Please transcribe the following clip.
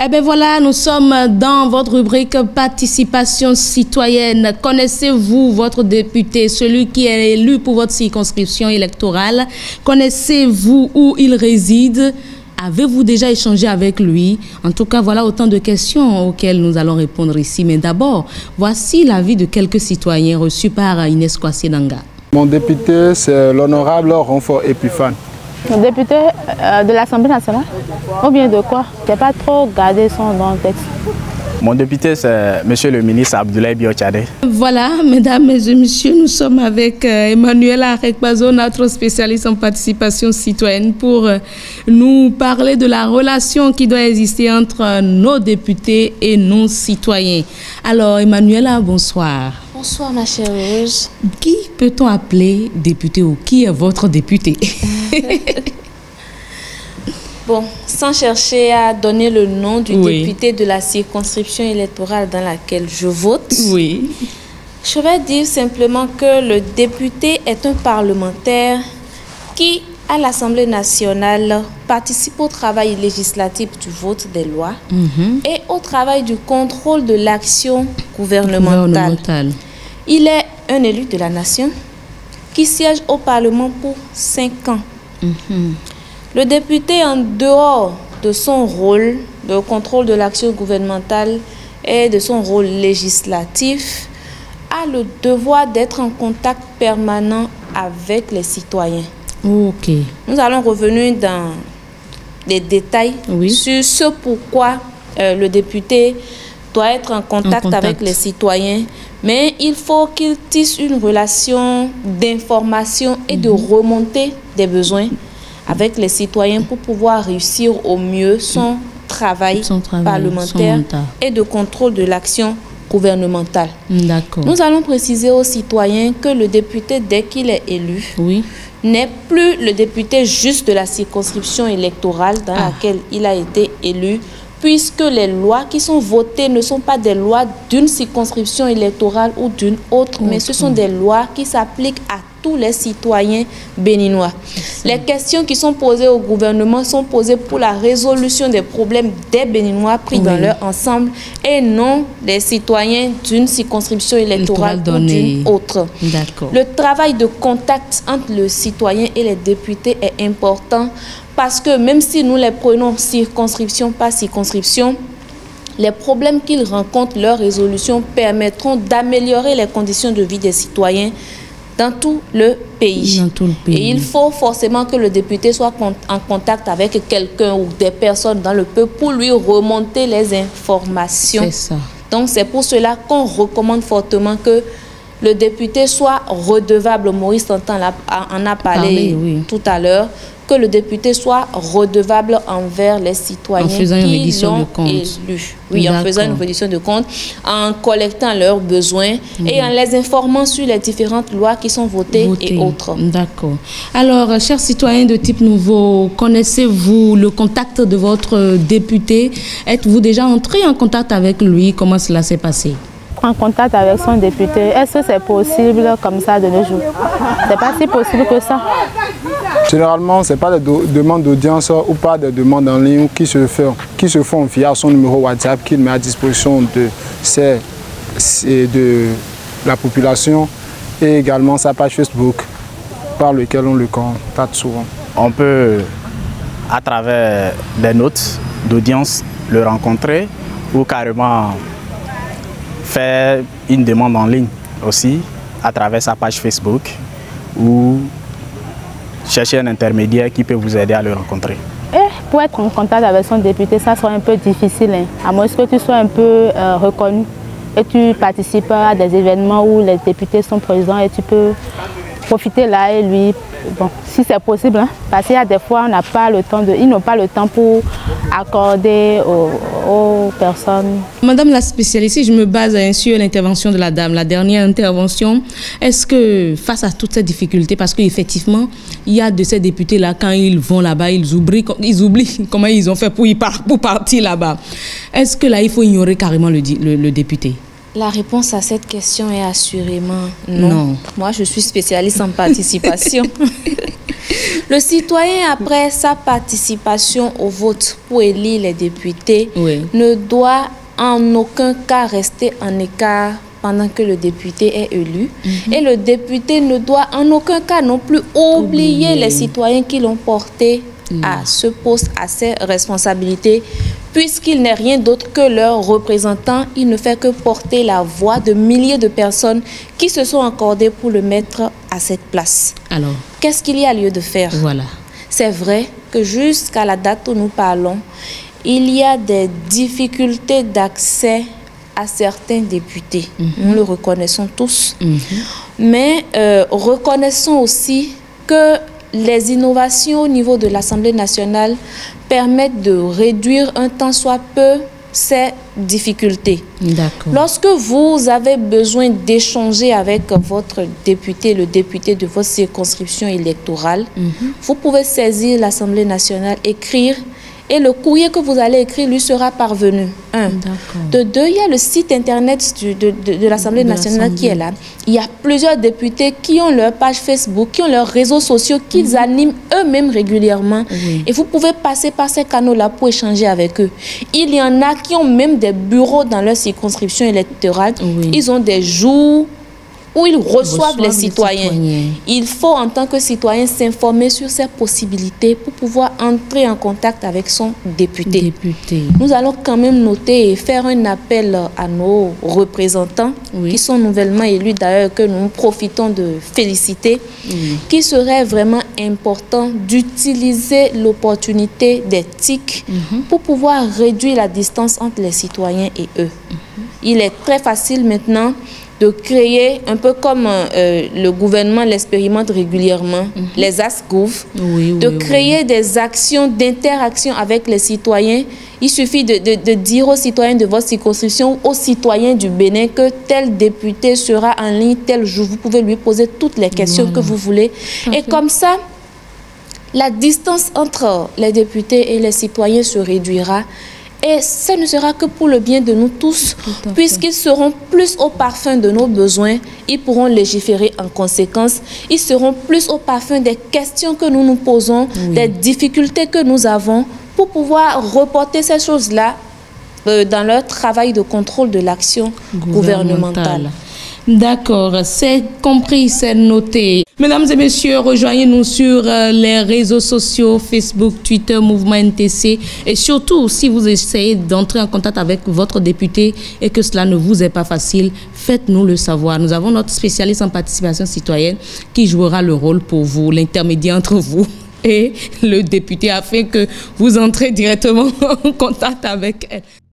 Eh bien voilà, nous sommes dans votre rubrique participation citoyenne. Connaissez-vous votre député, celui qui est élu pour votre circonscription électorale? Connaissez-vous où il réside? Avez-vous déjà échangé avec lui? En tout cas, voilà autant de questions auxquelles nous allons répondre ici. Mais d'abord, voici l'avis de quelques citoyens reçus par Inès Kwasi-Nanga. Mon député, c'est l'honorable Ronfort Epiphane. Député de l'Assemblée nationale? Ou bien de quoi? Je n'ai pas trop gardé son nom en texte. Mon député, c'est monsieur le ministre Abdoulaye Bio-Tchadé. Voilà, mesdames et messieurs, nous sommes avec Emmanuel Arekbazo, notre spécialiste en participation citoyenne, pour nous parler de la relation qui doit exister entre nos députés et nos citoyens. Alors, Emmanuela, bonsoir. Bonsoir, ma chère Rose. Qui peut-on appeler député ou qui est votre député? Bon, sans chercher à donner le nom du député de la circonscription électorale dans laquelle je vote, je vais dire simplement que le député est un parlementaire qui, à l'Assemblée nationale, participe au travail législatif du vote des lois et au travail du contrôle de l'action gouvernementale. Il est un élu de la nation qui siège au Parlement pour 5 ans. Le député, en dehors de son rôle de contrôle de l'action gouvernementale et de son rôle législatif, a le devoir d'être en contact permanent avec les citoyens. Nous allons revenir dans les détails sur ce pourquoi le député doit être en contact avec les citoyens, mais il faut qu'il tisse une relation d'information et de remontée des besoins avec les citoyens pour pouvoir réussir au mieux son travail parlementaire et de contrôle de l'action gouvernementale. Nous allons préciser aux citoyens que le député, dès qu'il est élu, n'est plus le député juste de la circonscription électorale dans laquelle il a été élu, puisque les lois qui sont votées ne sont pas des lois d'une circonscription électorale ou d'une autre, mais ce sont des lois qui s'appliquent à tous les citoyens béninois. Les questions qui sont posées au gouvernement sont posées pour la résolution des problèmes des Béninois pris dans leur ensemble et non des citoyens d'une circonscription électorale ou d'une autre. Le travail de contact entre le citoyen et les députés est important parce que même si nous les prenons circonscription par circonscription, les problèmes qu'ils rencontrent, leur résolution permettront d'améliorer les conditions de vie des citoyens dans tout le pays. Et il faut forcément que le député soit en contact avec quelqu'un ou des personnes dans le peuple pour lui remonter les informations. Donc c'est pour cela qu'on recommande fortement que le député soit redevable. Maurice Tantan en a parlé tout à l'heure. Que le député soit redevable envers les citoyens qui l'ont élu. En faisant une reddition de compte, en collectant leurs besoins et en les informant sur les différentes lois qui sont votées et autres. Alors, chers citoyens de type nouveau, connaissez-vous le contact de votre député? Êtes-vous déjà entré en contact avec lui? Comment cela s'est passé? En contact avec son député, est-ce que c'est possible comme ça de nos jours? C'est pas si possible que ça. Généralement, ce n'est pas des demandes d'audience ou pas des demandes en ligne qui se font via son numéro WhatsApp qu'il met à disposition de la population et également sa page Facebook par laquelle on le contacte souvent. On peut, à travers des notes d'audience, le rencontrer ou carrément faire une demande en ligne aussi à travers sa page Facebook ou chercher un intermédiaire qui peut vous aider à le rencontrer. Pour être en contact avec son député, ça sera un peu difficile, à moins que tu sois un peu reconnu et tu participes à des événements où les députés sont présents et tu peux profiter là et lui, bon, si c'est possible, parce qu'il y a des fois on n'a pas le temps ils n'ont pas le temps pour accorder aux personnes. Madame la spécialiste, je me base sur l'intervention de la dame, la dernière intervention. Est-ce que face à toutes ces difficultés, parce qu'effectivement, il y a de ces députés-là, quand ils vont là-bas, ils oublient comment ils ont fait pour partir là-bas. Est-ce que là, il faut ignorer carrément le député? La réponse à cette question est assurément non. Moi, je suis spécialiste en participation. Le citoyen, après sa participation au vote pour élire les députés, ne doit en aucun cas rester en écart pendant que le député est élu. Et le député ne doit en aucun cas non plus oublier les citoyens qui l'ont porté à ce poste, à ces responsabilités, puisqu'il n'est rien d'autre que leur représentant. Il ne fait que porter la voix de milliers de personnes qui se sont accordées pour le mettre à cette place. Alors, qu'est-ce qu'il y a lieu de faire? Voilà. C'est vrai que jusqu'à la date où nous parlons, il y a des difficultés d'accès à certains députés. Nous le reconnaissons tous. Mais reconnaissons aussi que les innovations au niveau de l'Assemblée nationale permettent de réduire un tant soit peu ces difficultés. Lorsque vous avez besoin d'échanger avec votre député, le député de votre circonscription électorale, vous pouvez saisir l'Assemblée nationale, écrire, et le courrier que vous allez écrire lui sera parvenu. De deux, il y a le site internet de l'Assemblée nationale qui est là. Il y a plusieurs députés qui ont leur page Facebook, qui ont leurs réseaux sociaux, qu'ils animent eux-mêmes régulièrement. Et vous pouvez passer par ces canaux-là pour échanger avec eux. Il y en a qui ont même des bureaux dans leur circonscription électorale. Ils ont des jours où ils reçoivent les citoyens. Il faut, en tant que citoyen, s'informer sur ces possibilités pour pouvoir entrer en contact avec son député. Nous allons quand même noter et faire un appel à nos représentants, qui sont nouvellement élus d'ailleurs, que nous profitons de féliciter, qu'il serait vraiment important d'utiliser l'opportunité des TIC pour pouvoir réduire la distance entre les citoyens et eux. Il est très facile maintenant de créer, un peu comme le gouvernement l'expérimente régulièrement, les ASGOV, de créer des actions d'interaction avec les citoyens. Il suffit de dire aux citoyens de votre circonscription, aux citoyens du Bénin, que tel député sera en ligne tel jour. Vous pouvez lui poser toutes les questions que vous voulez. Et comme ça, la distance entre les députés et les citoyens se réduira. Et ça ne sera que pour le bien de nous tous, puisqu'ils seront plus au parfum de nos besoins, ils pourront légiférer en conséquence, ils seront plus au parfum des questions que nous nous posons, des difficultés que nous avons, pour pouvoir reporter ces choses-là dans leur travail de contrôle de l'action gouvernementale. D'accord, c'est compris, c'est noté. Mesdames et messieurs, rejoignez-nous sur les réseaux sociaux, Facebook, Twitter, Mouvement NTC. Et surtout, si vous essayez d'entrer en contact avec votre député et que cela ne vous est pas facile, faites-nous le savoir. Nous avons notre spécialiste en participation citoyenne qui jouera le rôle pour vous, l'intermédiaire entre vous et le député, afin que vous entrez directement en contact avec elle.